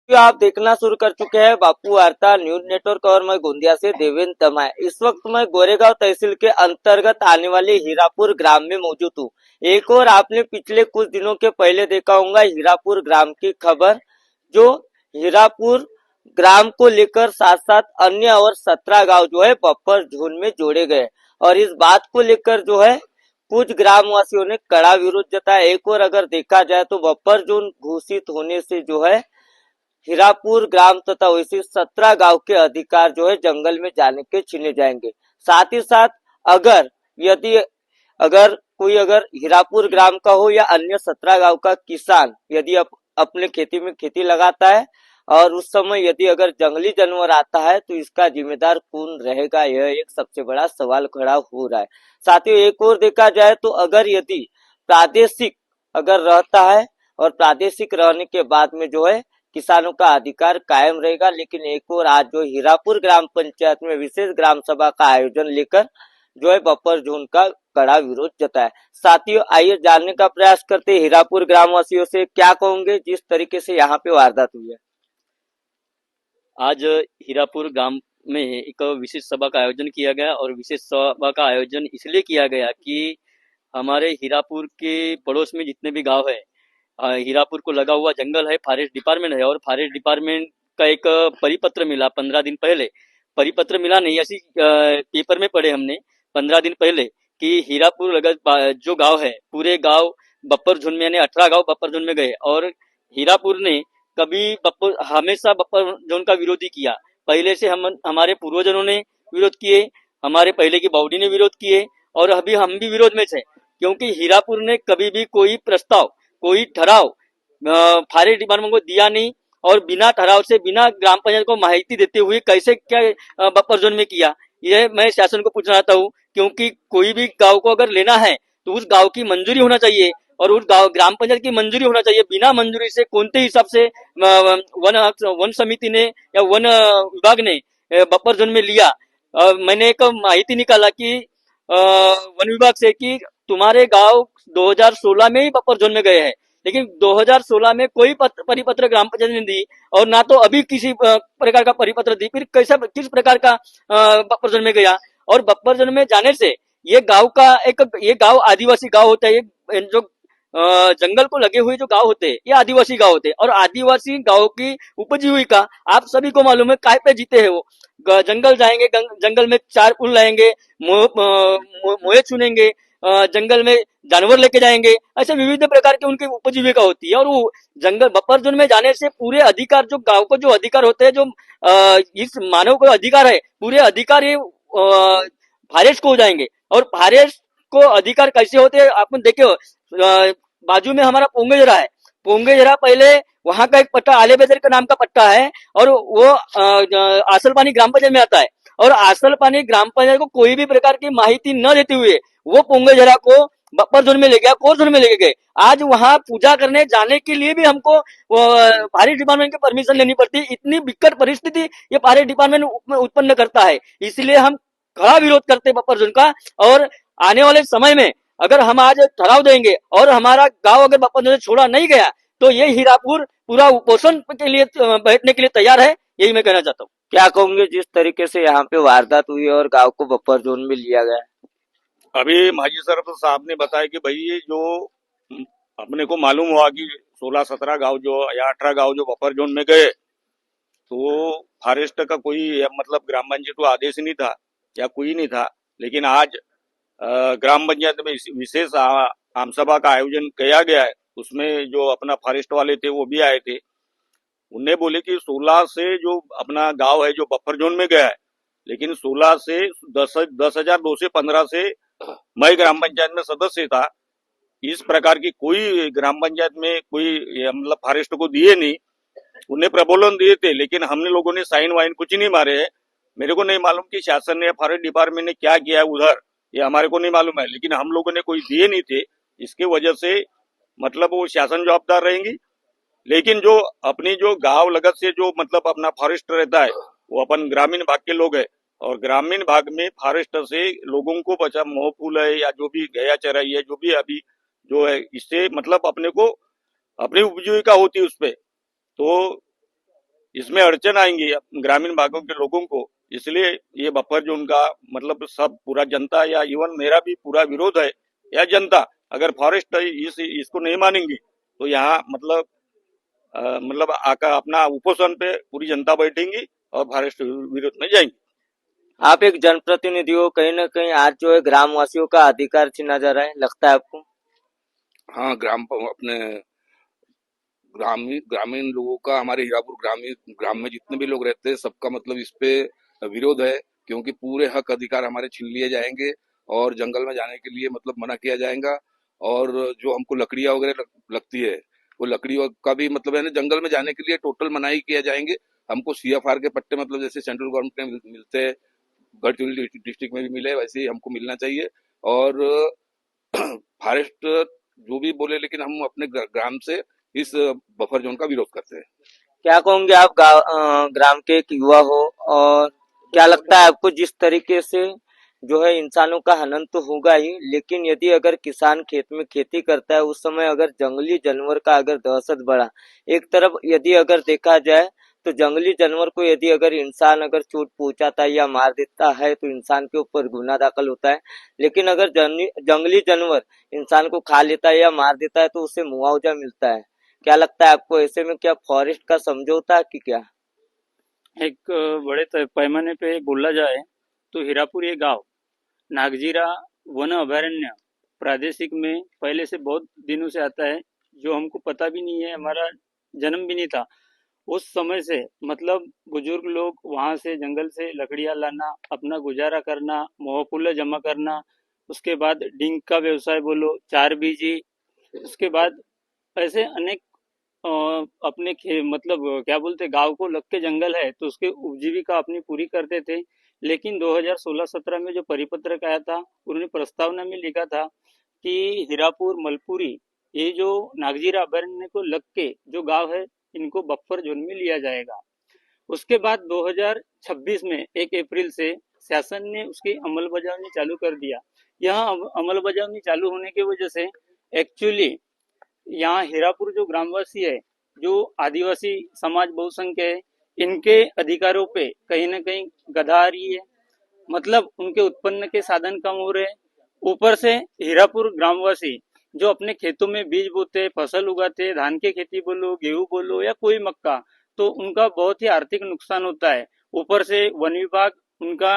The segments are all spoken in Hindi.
तो आप देखना शुरू कर चुके हैं बापू वार्ता न्यूज नेटवर्क और मैं गोंदिया से देवेंद्र तमाय। इस वक्त मैं गोरेगांव तहसील के अंतर्गत आने वाले हीरापुर ग्राम में मौजूद हूँ। एक और आपने पिछले कुछ दिनों के पहले देखा होगा हीरापुर ग्राम की खबर, जो हीरापुर ग्राम को लेकर साथ साथ अन्य और 17 गांव जो है बफर जोन में जोड़े गए। और इस बात को लेकर जो है कुछ ग्रामवासियों ने कड़ा विरोध जताया। एक और अगर देखा जाए तो बफर जोन घोषित होने से जो है हीरापुर ग्राम तथा वैसे 17 गांव के अधिकार जो है जंगल में जाने के छीने जाएंगे। साथ ही साथ अगर यदि अगर कोई अगर हीरापुर ग्राम का हो या अन्य 17 गांव का किसान यदि अपने खेती में खेती लगाता है और उस समय यदि अगर जंगली जानवर आता है तो इसका जिम्मेदार कौन रहेगा, यह एक सबसे बड़ा सवाल खड़ा हो रहा है। साथ ही एक और देखा जाए तो अगर यदि प्रादेशिक अगर रहता है और प्रादेशिक रहने के बाद में जो है किसानों का अधिकार कायम रहेगा। लेकिन एक और आज जो हीरापुर ग्राम पंचायत में विशेष ग्राम सभा का आयोजन लेकर जो है बफर जोन का कड़ा विरोध जताया। साथियों आइए जानने का प्रयास करते हीरापुर ग्रामवासियों से क्या कहोगे जिस तरीके से यहाँ पे वारदात हुई है। आज हीरापुर गांव में एक विशेष सभा का आयोजन किया गया और विशेष सभा का आयोजन इसलिए किया गया कि हमारे हीरापुर के पड़ोस में जितने भी गांव है, हीरापुर को लगा हुआ जंगल है, फॉरेस्ट डिपार्टमेंट है और फॉरेस्ट डिपार्टमेंट का एक परिपत्र मिला 15 दिन पहले। परिपत्र मिला नहीं, ऐसी पेपर में पढ़े हमने 15 दिन पहले कि हीरापुर जो गांव है पूरे गांव बफर जोन में यानी 18 गांव बफर जोन में गए और हीरापुर ने कभी हमेशा बफर जोन का विरोधी किया। पहले से हमारे पूर्वजों ने विरोध किए, हमारे पहले की बाउडी ने विरोध किए और अभी हम भी विरोध में थे, क्योंकि हीरापुर ने कभी भी कोई प्रस्ताव कोई ठहराव फॉरेस्ट डिपार्टमेंट को दिया नहीं और बिना ठहराव से बिना ग्राम पंचायत को माहिती देते हुए कैसे क्या बफर जोन में किया, यह मैं शासन को पूछना चाहता हूँ। क्योंकि कोई भी गांव को अगर लेना है तो उस गांव की मंजूरी होना चाहिए और उस गांव ग्राम पंचायत की मंजूरी होना चाहिए। बिना मंजूरी से कोणते हिसाब से वन समिति ने या वन विभाग ने बफर जोन में लिया। मैंने एक माहिती निकाला कि वन विभाग से कि तुम्हारे गांव 2016 में ही बफर जोन में गए हैं, लेकिन 2016 में कोई परिपत्र ग्राम पंचायत ने दी और ना तो अभी किसी प्रकार का परिपत्र दी, फिर कैसा किस प्रकार का बफर जोन में गया। और बफर जोन में जाने से ये गांव आदिवासी गांव होता है, ये जो जंगल को लगे हुए जो गांव होते हैं ये आदिवासी गांव होते हैं और आदिवासी गांव की उपजीविका आप सभी को मालूम है काय पे जीते हैं। वो जंगल जाएंगे, जंगल में 4 फूल लाएंगे, मोहे चुनेंगे, जंगल में जानवर लेके जाएंगे, ऐसे विविध प्रकार की उनकी उपजीविका होती है। और वो जंगल बफर जोन में जाने से पूरे अधिकार जो गांव को जो अधिकार होते हैं, जो इस मानव को अधिकार है, पूरे अधिकार ये फॉरेस्ट को हो जाएंगे। और फॉरेस्ट को अधिकार कैसे होते हैं आप देखे हो, बाजू में हमारा पोंगेजरा है, पोंगेजरा पहले वहां का एक पट्टा आलेबेदर के नाम का पट्टा है और वो आसल पानी ग्राम पंचायत में आता है और आसल पानी ग्राम पंचायत को कोई भी प्रकार की माहिती न देते हुए वो पोंगेजरा को बफर जोन में ले गया, कोर जोन में लेके गए। आज वहां पूजा करने जाने के लिए भी हमको फॉरेस्ट डिपार्टमेंट की परमिशन लेनी पड़ती है। इतनी विकट परिस्थिति ये फॉरेस्ट डिपार्टमेंट उत्पन्न करता है, इसलिए हम कड़ा विरोध करते बफर जोन का। और आने वाले समय में अगर हम आज ठहराव देंगे और हमारा गांव अगर बफर जोन से छोड़ा नहीं गया तो ये हीरापुर पूरा उपोषण के लिए बैठने के लिए तैयार है, यही मैं कहना चाहता हूँ। क्या कहोगे जिस तरीके से यहाँ पे वारदात हुई और गांव को बफर जोन में लिया गया? अभी माजी सरपंच साहब ने बताया कि भाई ये जो अपने को मालूम हुआ कि 16-17 गांव जो या 18 गांव जो बफर जोन में गए तो फॉरेस्ट का कोई मतलब ग्राम पंचायत को आदेश नहीं था या कोई नहीं था। लेकिन आज ग्राम पंचायत में विशेष आम सभा का आयोजन किया गया है, उसमें जो अपना फॉरेस्ट वाले थे वो भी आए थे। उन्हें बोले कि 16 से जो अपना गांव है जो बफर जोन में गया है, लेकिन 16 से 10,215 से मैं ग्राम पंचायत में सदस्य था। इस प्रकार की कोई ग्राम पंचायत में कोई मतलब फॉरेस्ट को दिए नहीं, उन्हें प्रबोधन दिए थे, लेकिन हमने लोगों ने साइन वाइन कुछ नहीं मारे हैं। मेरे को नहीं मालूम कि शासन ने फॉरेस्ट डिपार्टमेंट ने क्या किया है उधर, ये हमारे को नहीं मालूम है, लेकिन हम लोगों ने कोई दिए नहीं थे। इसके वजह से मतलब वो शासन जवाबदार रहेंगी। लेकिन जो अपनी जो गांव लगत से जो मतलब अपना फॉरेस्ट रहता है वो अपन ग्रामीण भाग के लोग है और ग्रामीण भाग में फॉरेस्ट से लोगों को बचा मोह फूल है या जो भी गया चराई है जो भी अभी जो है, इससे मतलब अपने को अपनी उपजीविका होती है उस पे। तो इसमें अड़चन आएंगी ग्रामीण भागों के लोगों को। इसलिए ये बफर जोन का मतलब सब पूरा जनता या इवन मेरा भी पूरा विरोध है, या जनता अगर फॉरेस्ट इसको नहीं मानेंगी तो यहाँ मतलब आका अपना उपोषण पे पूरी जनता बैठेंगी और फॉरेस्ट विरोध में जाएंगी। आप एक जनप्रतिनिधि हो, कहीं ना कहीं आज जो है ग्रामवासियों का अधिकार छीना जा रहा है, लगता है आपको? हाँ, अपने ग्रामीण ग्रामीण लोगों का, हमारे हीरापुर ग्राम में जितने भी लोग रहते हैं सबका मतलब इस पे विरोध है, क्योंकि पूरे हक अधिकार हमारे छीन लिए जाएंगे और जंगल में जाने के लिए मतलब मना किया जाएगा। और जो हमको लकड़ियां वगैरह लगती है, वो लकड़ियों का भी मतलब है ना, जंगल में जाने के लिए टोटल मनाही किया जाएंगे। हमको CFR के पट्टे मतलब जैसे सेंट्रल गवर्नमेंट में मिलते हैं, गढ़चिरौली डिस्ट्रिक्ट में भी मिले, वैसे ही हमको मिलना चाहिए। और फॉरेस्ट जो भी बोले, लेकिन हम अपने ग्राम से इस बफर जोन का विरोध करते हैं। क्या कहोगे आप? ग्राम के एक युवा हो, और क्या लगता है आपको, जिस तरीके से जो है इंसानों का हनन तो होगा ही, लेकिन यदि अगर किसान खेत में खेती करता है उस समय अगर जंगली जानवर का अगर दहशत बढ़ा, एक तरफ यदि अगर देखा जाए तो जंगली जानवर को यदि अगर इंसान अगर चोट पहुंचाता है या मार देता है तो इंसान के ऊपर गुनाह दाखिल होता है, लेकिन अगर जंगली जानवर इंसान को खा लेता है या मार देता है तो उसे मुआवजा मिलता है। क्या लगता है आपको, ऐसे में क्या फॉरेस्ट का समझौता है कि क्या? एक बड़े पैमाने पे बोला जाए तो हीरापुर ये गांव नागजीरा वन अभयारण्य प्रादेशिक में पहले से बहुत दिनों से आता है, जो हमको पता भी नहीं है, हमारा जन्म भी नहीं था उस समय से। मतलब बुजुर्ग लोग वहां से जंगल से लकड़ियां लाना, अपना गुजारा करना, मोहफुल्ला जमा करना, उसके बाद डिंग का व्यवसाय बोलो, चार बीजी, उसके बाद ऐसे अनेक अपने मतलब क्या बोलते, गांव को लग के जंगल है तो उसके उपजीविका अपनी पूरी करते थे। लेकिन 2016-17 में जो परिपत्रक आया था, उन्होंने प्रस्तावना में लिखा था कि हीरापुर मलपुरी ये जो नागजीरा अभयारण्य को लग के जो गांव है, इनको बफर जोन में लिया जाएगा। उसके बाद 2026 में 1 अप्रैल से शासन ने उसकी अमलबजावनी चालू कर दिया। यह अमलबजावनी चालू होने की वजह से एक्चुअली यहाँ हीरापुर जो ग्रामवासी है, जो आदिवासी समाज बहुसंख्य है, इनके अधिकारों पे कहीं ना कहीं गधा आ रही है। मतलब उनके उत्पन्न के साधन कम हो रहे हैं। ऊपर से हीरापुर ग्रामवासी जो अपने खेतों में बीज बोते, फसल उगाते, धान की खेती बोलो, गेहूं बोलो या कोई मक्का, तो उनका बहुत ही आर्थिक नुकसान होता है। ऊपर से वन विभाग उनका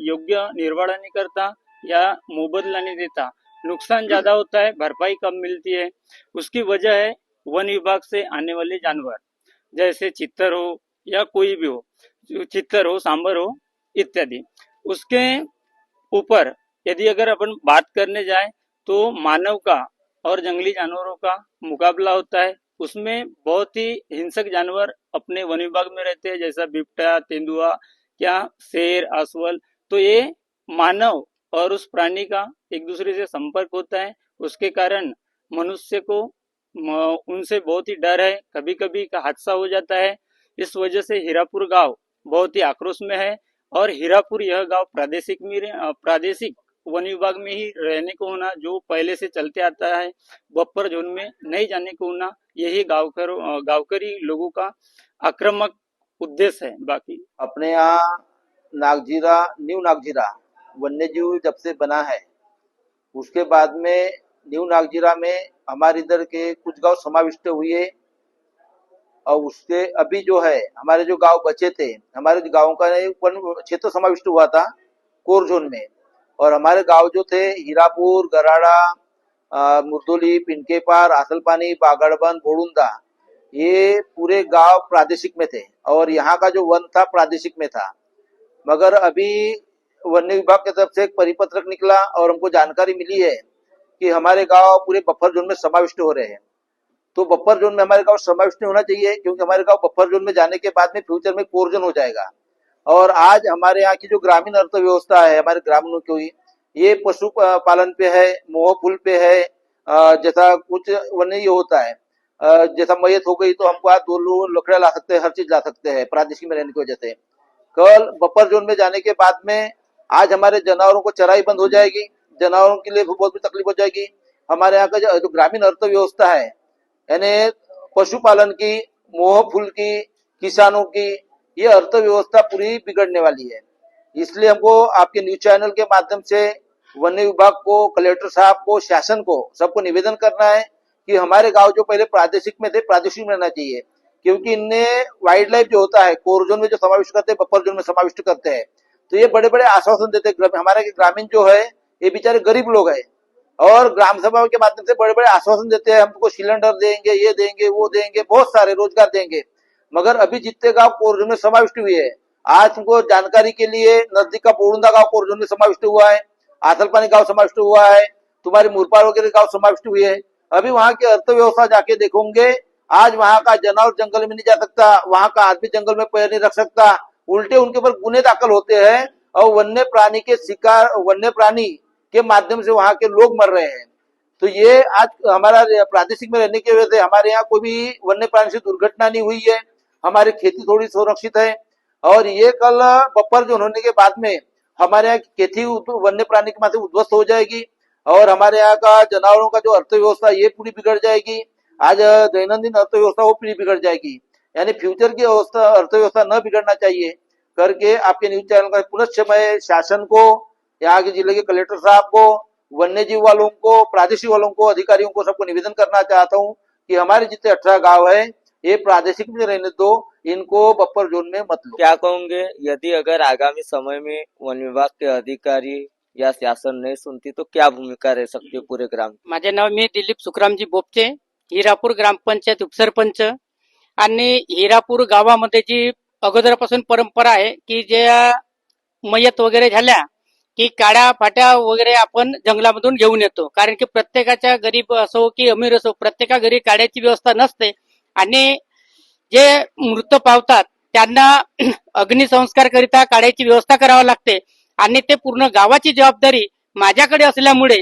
योग्य निर्वहन नहीं करता या मुआवजा नहीं देता, नुकसान ज्यादा होता है, भरपाई कम मिलती है। उसकी वजह है वन विभाग से आने वाले जानवर, जैसे चित्तर हो या कोई भी हो, चित्तर हो, सांबर हो इत्यादि। उसके ऊपर यदि अगर अपन बात करने जाए तो मानव का और जंगली जानवरों का मुकाबला होता है। उसमें बहुत ही हिंसक जानवर अपने वन विभाग में रहते हैं, जैसा बिबटा, तेंदुआ, क्या शेर, आसवल। तो ये मानव और उस प्राणी का एक दूसरे से संपर्क होता है, उसके कारण मनुष्य को उनसे बहुत ही डर है, कभी कभी का हादसा हो जाता है। इस वजह से हीरापुर गांव बहुत ही आक्रोश में है। और हीरापुर यह गांव प्रादेशिक वन विभाग में ही रहने को होना, जो पहले से चलते आता है, बफर जोन में नहीं जाने को होना, यही गांवकरी लोगों का आक्रामक उद्देश्य है। बाकी अपने यहाँ नागजीरा, न्यू नागजीरा वन्य जीव जब से बना है, उसके बाद में न्यू नागजीरा में हमारे इधर के कुछ गांव समाविष्ट हुए, और उसके अभी जो है हमारे जो गांव बचे थे, हमारे गांव का वन क्षेत्र समाविष्ट हुआ था कोर जोन में। और हमारे गांव जो थे हीरापुर, गराड़ा, मुर्दोली, पिनकेपार, आसलपानी, बागड़बंद, बोड़ुंदा, ये पूरे गांव प्रादेशिक में थे और यहाँ का जो वन था प्रादेशिक में था। मगर अभी वन विभाग की तरफ से एक परिपत्रक निकला और हमको जानकारी मिली है कि हमारे गांव पूरे बफर जोन में समाविष्ट हो रहे हैं। तो बफर जोन में हमारे गांव समाविष्ट होना चाहिए, क्योंकि हमारे गांव बफर जोन में जाने के बाद में फ्यूचर में कोर जोन हो जाएगा। और आज हमारे यहाँ की जो ग्रामीण अर्थव्यवस्था है हमारे ग्रामीणों की, ये पशु पालन पे है, मोह फूल पे है। जैसा कुछ वन्य होता है, जैसा मैयत हो गई तो हमको आज 2 लकड़ियां ला सकते हैं, हर चीज ला सकते हैं प्रादेशिक में रहने की वजह से। कल बफर जोन में जाने के बाद में आज हमारे जानवरों को चराई बंद हो जाएगी, जानवरों के लिए बहुत भी तकलीफ हो जाएगी। हमारे यहाँ का जो ग्रामीण अर्थव्यवस्था है, यानी पशुपालन की, मोह फूल की, किसानों की, ये अर्थव्यवस्था पूरी बिगड़ने वाली है। इसलिए हमको आपके न्यूज चैनल के माध्यम से वन विभाग को, कलेक्टर साहब को, शासन को, सबको निवेदन करना है कि हमारे गांव जो पहले प्रादेशिक में थे, प्रादेशिक में रहना चाहिए, क्योंकि इनने वाइल्ड लाइफ जो होता है कोर जोन में जो समाविष्ट करते हैं, बफर जोन में समाविष्ट करते हैं, तो ये बड़े बड़े आश्वासन देते हैं। हमारे ग्रामीण जो है ये बेचारे गरीब लोग हैं और ग्राम सभा के माध्यम से बड़े बड़े आश्वासन देते हैं, हमको सिलेंडर देंगे, ये देंगे, वो देंगे, बहुत सारे रोजगार देंगे। मगर अभी जितने गांव कोर जोन में समाविष्ट हुए हैं, आज तुमको जानकारी के लिए नजदीक का बोरुंदा गांव कोर जोन में समाविष्ट हुआ है, आथलपानी गांव समाविष्ट हुआ है, तुम्हारी मुरपाल वगैरह गांव समाविष्ट हुए है। अभी वहां की अर्थव्यवस्था जाके देखोगे, आज वहां का जानवर जंगल में नहीं जा सकता, वहां का आदमी जंगल में पैर नहीं रख सकता, उल्टे उनके ऊपर गुने दाखिल होते हैं और वन्य प्राणी के शिकार, वन्य प्राणी के माध्यम से वहां के लोग मर रहे हैं। तो ये आज हमारा प्रादेशिक में रहने की वजह से हमारे यहाँ कोई भी वन्य प्राणी से दुर्घटना नहीं हुई है, हमारी खेती थोड़ी सुरक्षित है। और ये कल बफर जोन होने के बाद में हमारे यहाँ की खेती वन्य प्राणी के माध्यम से उद्ध्वस्त हो जाएगी और हमारे यहाँ का जानवरों का जो अर्थव्यवस्था ये पूरी बिगड़ जाएगी। आज दैनंदिन अर्थव्यवस्था वो पूरी बिगड़ जाएगी। यानी फ्यूचर की अर्थव्यवस्था न बिगड़ना चाहिए करके आपके न्यूज चैनल का पुनश्च मैं शासन को, यहाँ के जिले के कलेक्टर साहब को, वन्य जीव वालों को, प्रादेशिक वालों को, अधिकारियों को, सबको निवेदन करना चाहता हूँ कि हमारे जितने 18 गांव है ये प्रादेशिक में रहने दो, इनको बफर जोन में मत लो। क्या कहोगे यदि अगर आगामी समय में वन विभाग के अधिकारी या शासन नहीं सुनती तो क्या भूमिका रह सकती है पूरे ग्राम? माझे नाव मी दिलीप सुखरामजी बोपचे, हिरापूर ग्रामपंचायत उपसरपंच। आणि हिरापूर गावामध्ये जी अगोदरपासून परंपरा आहे की ज्या मयत वगैरे झाल्या की काड्या फाट्या वगैरे आपण जंगलामधून घेऊन येतो, कारण की प्रत्येकाच्या गरीब असो की अमीर असो प्रत्येका घरी काड्याची व्यवस्था नसते आणि जे मृत पावतात त्यांना अग्निसंस्कार करिता काड्याची व्यवस्था करावी लागते आणि ते पूर्ण गावाची जबाबदारी माझ्याकडे असल्यामुळे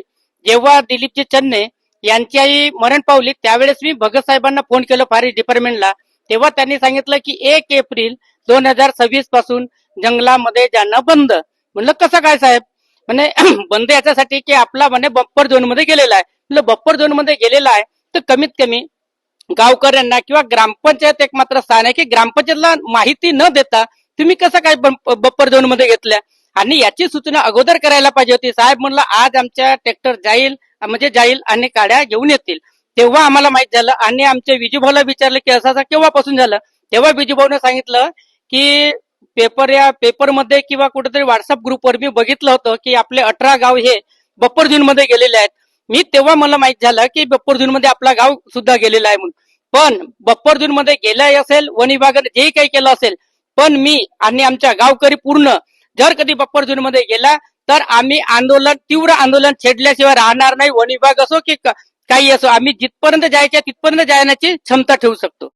जेव्हा दिलीपजी चन्ने यांची आई मरण पावली त्यावेळेस मी भगत साहेबांना फोन केला फॉरेस्ट डिपार्टमेंटला, तेव्हा त्यांनी सांगितलं की 1 एप्रिल 2026 पासून जंगलामध्ये जाणं बंद. म्हणलं कसं काय साहेब? म्हणे बंद याच्यासाठी की आपला म्हणे बफर झोन मध्ये गेलेला आहे. म्हणलं बफर झोन मध्ये गेलेला आहे तर कमीत कमी गावकऱ्यांना किंवा ग्रामपंचायत एक मात्र स्थान आहे की ग्रामपंचायतला माहिती न देता तुम्ही कसं काय बफर झोन मध्ये घेतल्या आणि याची सूचना अगोदर करायला पाहिजे होती. साहेब म्हणलं आज आमच्या ट्रॅक्टर जाईल आणि काड्या घेऊन येतील. तेव्हा आम्हाला माहित झालं आणि आमच्या विजूभाऊला विचारलं की असं केव्हापासून झालं, तेव्हा विजूभाऊने सांगितलं की पेपरमध्ये किंवा कुठेतरी व्हॉट्सअप ग्रुपवर मी बघितलं होतं की आपले 18 गाव हे बफर झोन मध्ये गेलेले आहेत. मी तेव्हा मला माहित झालं की बफर झोन मध्ये आपला गाव सुद्धा गेलेला आहे म्हणून. पण बफर झोन मध्ये गेलाय असेल, वन विभागाने जे काही केलं असेल, पण मी आणि आमच्या गावकरी पूर्ण जर कधी बफर झोन मध्ये गेला तर आम्ही तीव्र आंदोलन छेडल्याशिवाय राहणार नाही. वन विभाग असो की काही असो, आम्ही जिथपर्यंत जायच्या तिथपर्यंत जाण्याची क्षमता ठेवू शकतो.